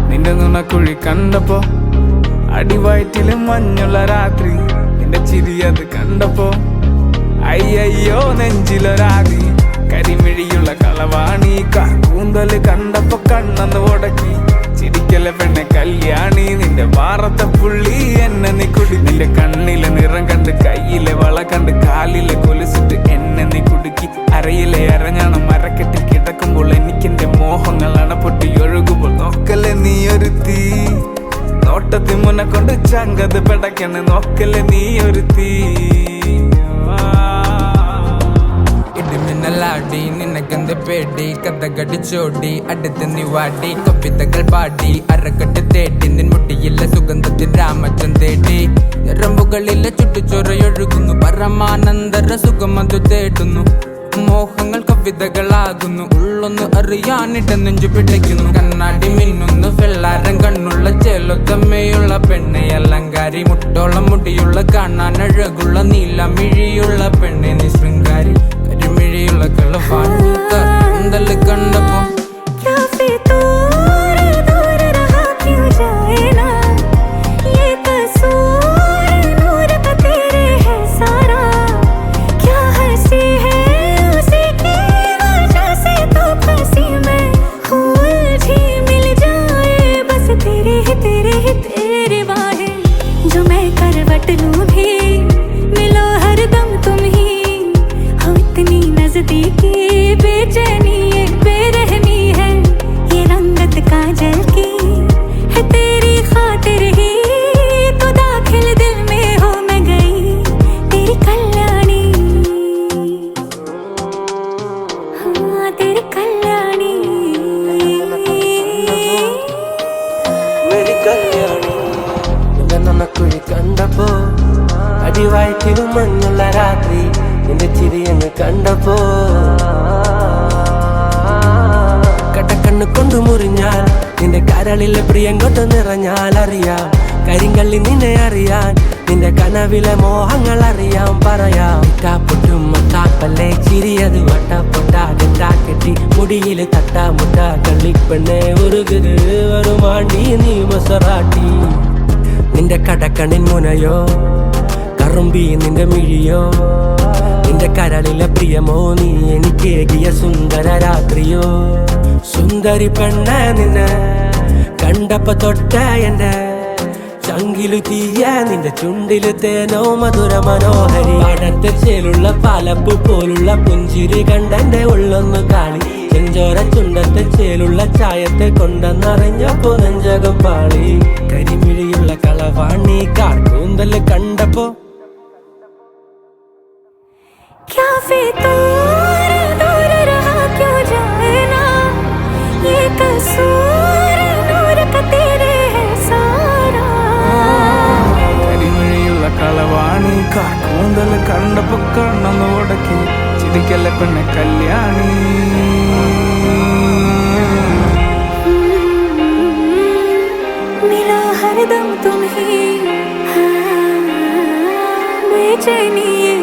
നിന്റെ നുണക്കുഴി കണ്ടപ്പോ അടിവയറ്റില് മഞ്ഞുള്ള രാത്രി നിന്റെ ചിരി അത് കണ്ടപ്പോ അയ്യോ നെഞ്ചിലൊരാതി കരിമിഴിയുള്ള കളവാണി കൂന്തല് കണ്ടപ്പോ കണ്ണന്ന് ഉടക്കി ചിരിക്കലെ പെണ്ണെ കല്യാണി നിന്റെ വാറത്തെ പുള്ളി എന്നെ നീ കുടി നിന്റെ കണ്ണിലെ നിറം കണ്ട് കയ്യിലെ വള കണ്ട് കാലിലെ കൊലുസിട്ട് എന്നെ നീ കുടുക്കി അരയിലെ അരഞ്ഞാണം മരക്കെട്ടിൽ കിടക്കുമ്പോൾ എനിക്കെന്റെ മോഹങ്ങൾ അണപ്പൊട്ടി ഒഴുകുമ്പോൾ നോക്കല്ലേ നീ ഒരു തീ നോട്ടത്തി മുന്നെ കൊണ്ട് ചങ്കത് പെടക്കണ് നോക്കല്ലേ നീ ഒരു തീ ഇടിമിന്നലാടി നിനക്കെന്ത് പേടി കഥകടിച്ചോടി അടുത്ത് നീ വാടി കവിതകൾ പാടി അരക്കെട്ട് തേടി നിൻ മുട്ടിയിലെ സുഗന്ധത്തിൽ രാമച്ചൻ തേടി ഞരമ്പുകളിലെ ചുട്ടുചൊറയൊഴുകുന്നു പരമാനന്ദര സുഖമതു തേടുന്നു മോഹങ്ങൾ കവിതകളാകുന്നു ഉള്ളൊന്ന് അറിയാനിട്ട് നെഞ്ചു പിടിക്കുന്നു കണ്ണാടി മിന്നുന്നു വെള്ളാരം കണ്ണുള്ള ചേലൊത്തമ്മയുള്ള പെണ്ണെ അലങ്കാരി മുട്ടോളം മുടിയുള്ള കാണാൻ അഴകുള്ള നീലമിഴിയുള്ള പെണ്ണെ നീ ശൃംഗാരി കരിമിഴിയുള്ള കളവാണി കൂന്തല് കണ്ടപ്പോ बेचैनी है बेरहमी है ये रंगत काजल की है तेरी खातिर ही तो दाखिल दिल में हो मैं गई तेरी कल्याणी हाँ तेरी कल्याणी मेरी कल्याणी നനക്കുഴി കണ്ടപ്പോ അടിവായിട്ടിലും മഞ്ഞുള്ള രാത്രി നിന്റെ ചിരിയങ്ങ് കണ്ടപ്പോ കടക്കണ്ണ് കൊണ്ടു മുറിഞ്ഞാൽ നിന്റെ കരളിലെ പ്രിയം കൊണ്ട് നിറഞ്ഞാൽ അറിയാം കരിങ്കള്ളി നിന്നെ അറിയാൻ നിന്റെ കനവിലെ മോഹങ്ങൾ അറിയാം പറയാം പൊട്ടും മത്താപ്പല്ലേ ചിരിയത് വട്ടപ്പൊട്ടാകെട്ടി മുടിയില് തട്ടാമുട്ട കള്ളിപ്പെണ്ണെ ഉരുകുത് വരുമാണ്ടി നീ മൊസറാട്ടി നിന്റെ കടക്കണ്ണിൻ മുനയോ കറുമ്പി നിന്റെ മിഴിയോ നിന്റെ കരളിലെ പ്രിയമോ നീ എനിക്കേകിയ സുന്ദര രാത്രിയോ സുന്ദരി പെണ്ണ നിന്നെ കണ്ടപ്പോ തൊട്ട എന്റെ ചങ്കിലു തീയ നിന്റെ ചുണ്ടില് തേനോ മധുര മനോഹരി പാടത്തെ ചേലുള്ള പാലപ്പു പോലുള്ള പുഞ്ചിരി കണ്ടെന്റെ ഉള്ളൊന്നു കാളി ചെഞ്ചോര ചുണ്ടത്തെ ചേലുള്ള ചായത്തെ കൊണ്ടെന്നറിഞ്ഞപ്പോ നെഞ്ചകം പാളി കരിമിഴിയുള്ള കളവാണി കൂന്തല് കണ്ടപ്പോ क्या फितूर दूर रहा क्यों जाए ना ये कसूर नूर का तेरे है सारा കരിമിഴിയുള്ള കളവാണി കൂന്തല് കണ്ടപ്പോ കണ്ണന്ന് ഉടക്കി ചിരിക്കല്ലേ പെണ്ണെ കല്യാണി मिला हरदम तुम ही हाँ बेचैनी ये